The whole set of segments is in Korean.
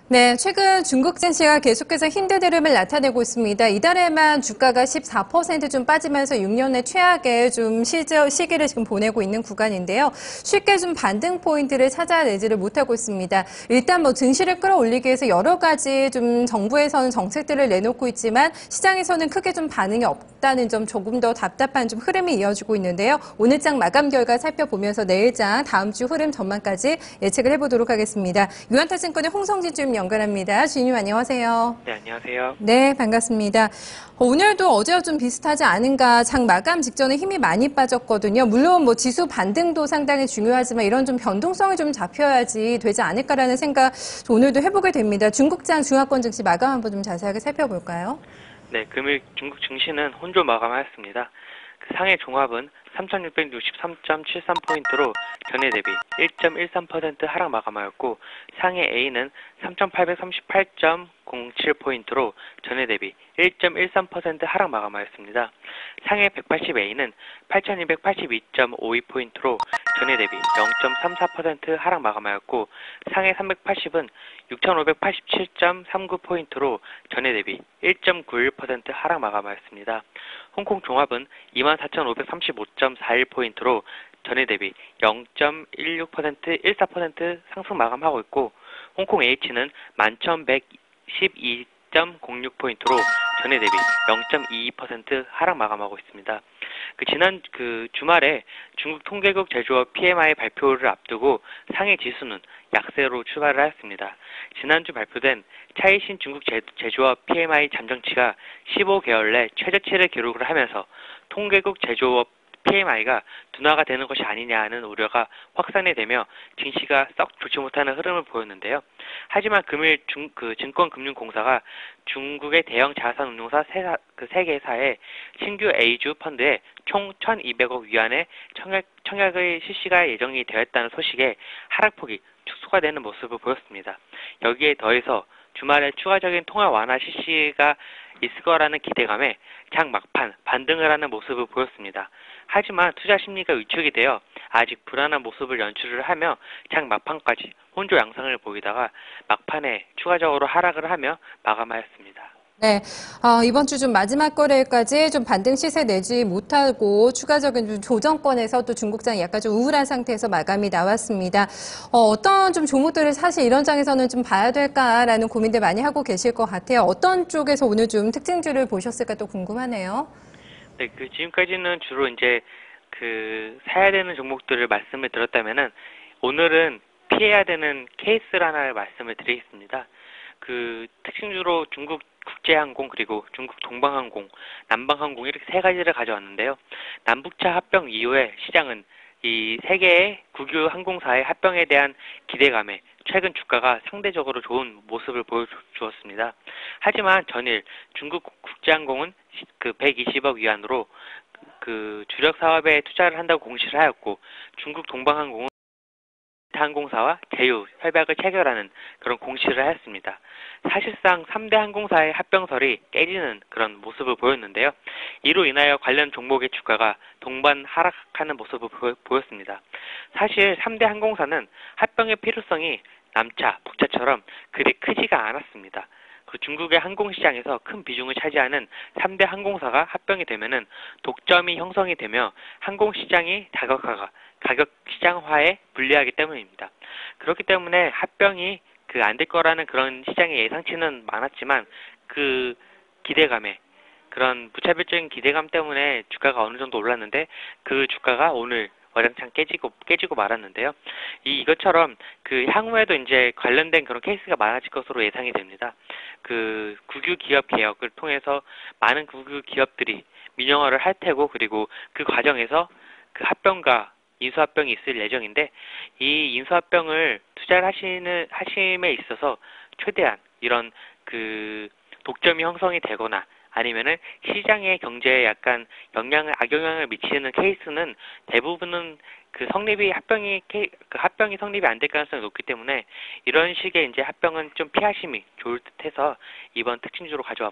네, 최근 중국 증시가 계속해서 힘든 흐름을 나타내고 있습니다. 이달에만 주가가 14% 빠지면서 6년 내 최악의 시기를 지금 보내고 있는 구간인데요. 쉽게 반등 포인트를 찾아내지를 못하고 있습니다. 일단 증시를 끌어올리기 위해서 여러 가지 정부에서는 정책들을 내놓고 있지만 시장에서는 크게 반응이 없다는 점, 조금 더 답답한 흐름이 이어지고 있는데요. 오늘 장 마감 결과 살펴보면서 내일 장 다음 주 흐름 전망까지 예측을 해보도록 하겠습니다. 유한타증권의 홍성진 주임 연결합니다. 주임님 안녕하세요. 네, 안녕하세요. 네, 반갑습니다. 오늘도 어제와 비슷하지 않은가. 장 마감 직전에 힘이 많이 빠졌거든요. 물론 지수 반등도 상당히 중요하지만 이런 변동성이 잡혀야지 되지 않을까라는 생각 오늘도 해보게 됩니다. 중국장 중화권 증시 마감 한번 자세하게 살펴볼까요? 네, 금일 중국 증시는 혼조 마감하였습니다. 상해 종합은 3,663.73포인트로 전일 대비 1.13% 하락 마감하였고, 상해 A는 3,838.07포인트로 전일 대비 1.13% 하락 마감하였습니다. 상해 180A는 8,282.52포인트로 전일 대비 0.34% 하락 마감하였고, 상해 380은 6,587.39포인트로 전일 대비 1.91% 하락 마감하였습니다. 홍콩 종합은 24,535.41포인트로 전일 대비 0.14% 상승 마감하고 있고, 홍콩 H는 11,112.06포인트로 전일 대비 0.22% 하락 마감하고 있습니다. 지난 주말에 중국 통계국 제조업 PMI 발표를 앞두고 상해 지수는 약세로 출발을 하였습니다. 지난주 발표된 차이신 중국 제조업 PMI 잠정치가 15개월 내 최저치를 기록을 하면서 통계국 제조업 PMI가 둔화가 되는 것이 아니냐는 우려가 확산이 되며 증시가 썩 좋지 못하는 흐름을 보였는데요. 하지만 금일 증권금융공사가 중국의 대형 자산운용사 세 개사의 신규 A주 펀드에 총 1,200억 위안의 청약의 실시가 예정이 되었다는 소식에 하락폭이 축소가 되는 모습을 보였습니다. 여기에 더해서 주말에 추가적인 통화 완화 실시가 있을 거라는 기대감에 장 막판 반등을 하는 모습을 보였습니다. 하지만 투자 심리가 위축이 되어 아직 불안한 모습을 연출을 하며 장 막판까지 혼조 양상을 보이다가 막판에 추가적으로 하락을 하며 마감하였습니다. 네, 이번 주 마지막 거래일까지 반등 시세 내지 못하고 추가적인 조정권에서 또 중국장이 약간 우울한 상태에서 마감이 나왔습니다. 어떤 종목들을 사실 이런 장에서는 봐야 될까라는 고민들 많이 하고 계실 것 같아요. 어떤 쪽에서 오늘 특징주를 보셨을까 또 궁금하네요. 네, 지금까지는 주로 사야 되는 종목들을 말씀을 드렸다면은 오늘은 피해야 되는 케이스를 하나를 말씀을 드리겠습니다. 특징주로 중국 국제항공 그리고 중국 동방항공, 남방항공 이렇게 세 가지를 가져왔는데요. 남북차 합병 이후에 시장은 이 세 개의 국유 항공사의 합병에 대한 기대감에 최근 주가가 상대적으로 좋은 모습을 보여주었습니다. 하지만 전일 중국 국제항공은 120억 위안으로 주력 사업에 투자를 한다고 공시를 하였고, 중국 동방항공은 항공사와 제휴, 협약을 체결하는 그런 공시를 하였습니다. 사실상 3대 항공사의 합병설이 깨지는 그런 모습을 보였는데요. 이로 인하여 관련 종목의 주가가 동반 하락하는 모습을 보였습니다. 사실 3대 항공사는 합병의 필요성이 남차, 북차처럼 그리 크지가 않았습니다. 중국의 항공시장에서 큰 비중을 차지하는 3대 항공사가 합병이 되면은 독점이 형성이 되며 항공시장이 가격 시장화에 불리하기 때문입니다. 그렇기 때문에 합병이 안 될 거라는 그런 시장의 예상치는 많았지만 기대감에 그런 무차별적인 기대감 때문에 주가가 어느 정도 올랐는데 그 주가가 오늘 와장창 깨지고 말았는데요. 이것처럼 향후에도 이제 관련된 그런 케이스가 많아질 것으로 예상이 됩니다. 국유 기업 개혁을 통해서 많은 국유 기업들이 민영화를 할 테고, 그리고 그 과정에서 합병과 인수합병이 있을 예정인데, 이 인수합병을 투자를 하심에 있어서 최대한 이런 독점이 형성이 되거나 아니면은 시장의 경제에 약간 악영향을 미치는 케이스는 대부분은 그 합병이 성립이 안 될 가능성이 높기 때문에 이런 식의 이제 합병은 좀 피하심이 좋을 듯해서 이번 특징주로 가져와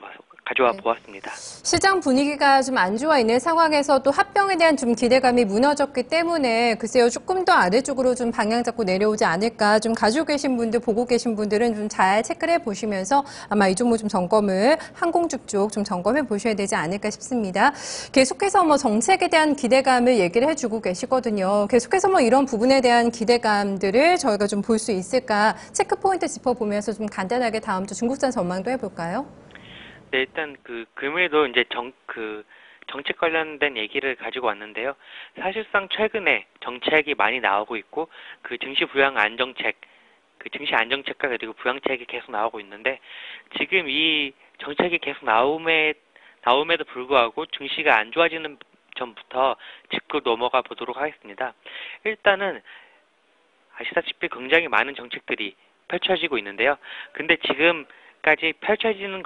네. 보았습니다. 시장 분위기가 좀 안 좋아 있는 상황에서 또 합병에 대한 좀 기대감이 무너졌기 때문에 글쎄요, 조금 더 아래쪽으로 좀 방향 잡고 내려오지 않을까, 좀 가지고 계신 분들, 보고 계신 분들은 좀 잘 체크를 해 보시면서 아마 이 종목 좀 점검을, 항공주 쪽 좀 점검해 보셔야 되지 않을까 싶습니다. 계속해서 뭐 정책에 대한 기대감을 얘기를 해주고 계시거든요. 계속해서 뭐 이런 부분에 대한 기대감들을 저희가 좀 볼 수 있을까, 체크 포인트 짚어보면서 좀 간단하게 다음 주 중국산 전망도 해볼까요? 네, 일단 금일도 이제 정책 관련된 얘기를 가지고 왔는데요. 사실상 최근에 정책이 많이 나오고 있고 증시 부양 안정책, 증시 안정책과 그리고 부양책이 계속 나오고 있는데 지금 이 정책이 계속 나옴에도 불구하고 증시가 안 좋아지는 전부터 짚고 넘어가 보도록 하겠습니다. 일단은 아시다시피 굉장히 많은 정책들이 펼쳐지고 있는데요. 근데 지금까지 펼쳐지는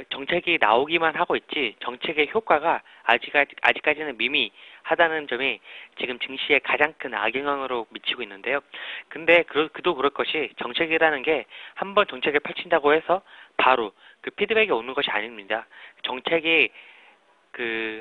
정책이 나오기만 하고 있지 정책의 효과가 아직까지는 미미하다는 점이 지금 증시에 가장 큰 악영향으로 미치고 있는데요. 근데 그도 그럴 것이 정책이라는 게 한번 정책을 펼친다고 해서 바로 피드백이 오는 것이 아닙니다. 정책이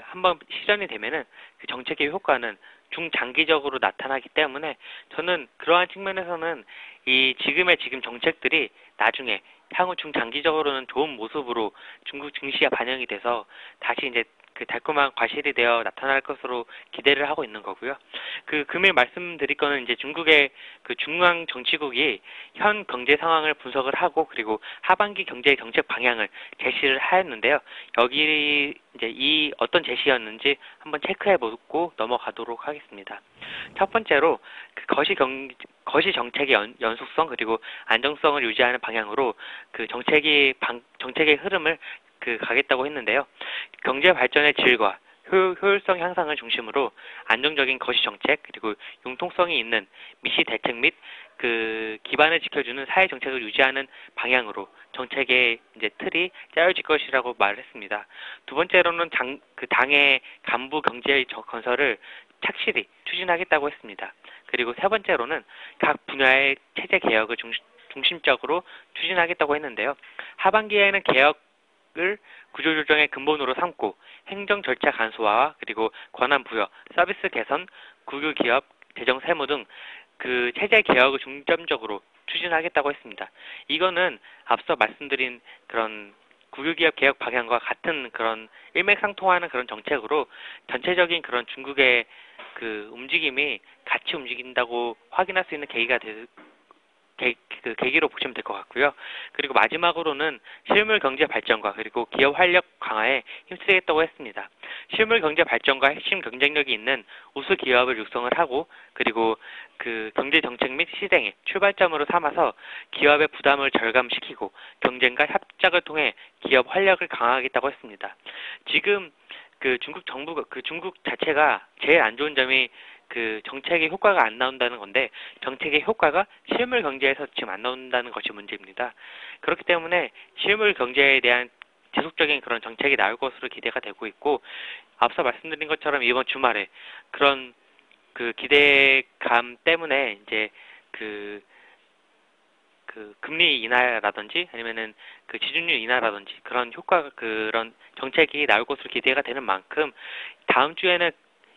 한번 실현이 되면은 그 정책의 효과는 중장기적으로 나타나기 때문에 저는 그러한 측면에서는 지금 정책들이 나중에 향후 중장기적으로는 좋은 모습으로 중국 증시에 반영이 돼서 다시 이제 달콤한 과실이 되어 나타날 것으로 기대를 하고 있는 거고요. 금일 말씀드릴 거는 이제 중국의 중앙 정치국이 현 경제 상황을 분석을 하고 그리고 하반기 경제 정책 방향을 제시를 하였는데요. 여기 이제 어떤 제시였는지 한번 체크해보고 넘어가도록 하겠습니다. 첫 번째로 거시 정책의 연속성 그리고 안정성을 유지하는 방향으로 정책의 흐름을 가겠다고 했는데요. 경제 발전의 질과 효율성 향상을 중심으로 안정적인 거시 정책 그리고 융통성이 있는 미시 대책 및 기반을 지켜주는 사회 정책을 유지하는 방향으로 정책의 이제 틀이 짜여질 것이라고 말을 했습니다. 두 번째로는 당의 간부 경제 건설을 착실히 추진하겠다고 했습니다. 그리고 세 번째로는 각 분야의 체제 개혁을 중심적으로 추진하겠다고 했는데요. 하반기에는 개혁을 구조조정의 근본으로 삼고 행정 절차 간소화와 그리고 권한 부여, 서비스 개선, 국유기업, 재정 세무 등 체제 개혁을 중점적으로 추진하겠다고 했습니다. 이거는 앞서 말씀드린 그런 국유기업 개혁 방향과 같은 그런 일맥상통하는 그런 정책으로 전체적인 그런 중국의 움직임이 같이 움직인다고 확인할 수 있는 계기로 보시면 될 것 같고요. 그리고 마지막으로는 실물 경제 발전과 그리고 기업 활력 강화에 힘쓰겠다고 했습니다. 실물 경제 발전과 핵심 경쟁력이 있는 우수 기업을 육성을 하고 그리고 경제 정책 및 실행의 출발점으로 삼아서 기업의 부담을 절감시키고 경쟁과 협작을 통해 기업 활력을 강화하겠다고 했습니다. 지금 중국 자체가 제일 안 좋은 점이 정책의 효과가 안 나온다는 건데 정책의 효과가 실물 경제에서 지금 안 나온다는 것이 문제입니다. 그렇기 때문에 실물 경제에 대한 지속적인 그런 정책이 나올 것으로 기대가 되고 있고 앞서 말씀드린 것처럼 이번 주말에 그런 기대감 때문에 이제 금리 인하라든지 아니면은 지준율 인하라든지 그런 정책이 나올 것으로 기대가 되는 만큼 다음 주에는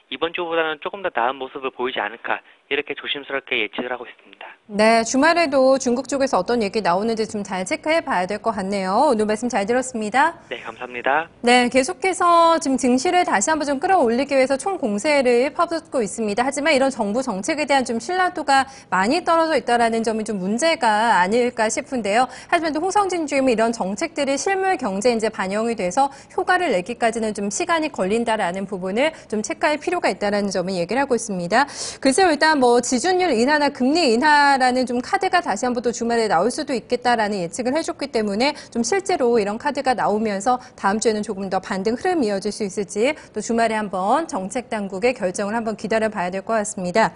이번 주보다는 조금 더 나은 모습을 보이지 않을까 이렇게 조심스럽게 예측을 하고 있습니다. 네, 주말에도 중국 쪽에서 어떤 얘기 나오는지 좀 잘 체크해 봐야 될 것 같네요. 오늘 말씀 잘 들었습니다. 네, 감사합니다. 네, 계속해서 지금 증시를 다시 한번 좀 끌어올리기 위해서 총공세를 퍼붓고 있습니다. 하지만 이런 정부 정책에 대한 좀 신뢰도가 많이 떨어져 있다는 점이 좀 문제가 아닐까 싶은데요. 하지만 또 홍성진 주임은 이런 정책들이 실물 경제에 이제 반영이 돼서 효과를 내기까지는 좀 시간이 걸린다라는 부분을 좀 체크할 필요가 있다는 점을 얘기를 하고 있습니다. 글쎄요, 일단 뭐 지준율 인하나 금리 인하라는 좀 카드가 다시 한번 또 주말에 나올 수도 있겠다라는 예측을 해줬기 때문에 좀 실제로 이런 카드가 나오면서 다음 주에는 조금 더 반등 흐름 이어질 수 있을지 또 주말에 한번 정책 당국의 결정을 한번 기다려 봐야 될 것 같습니다.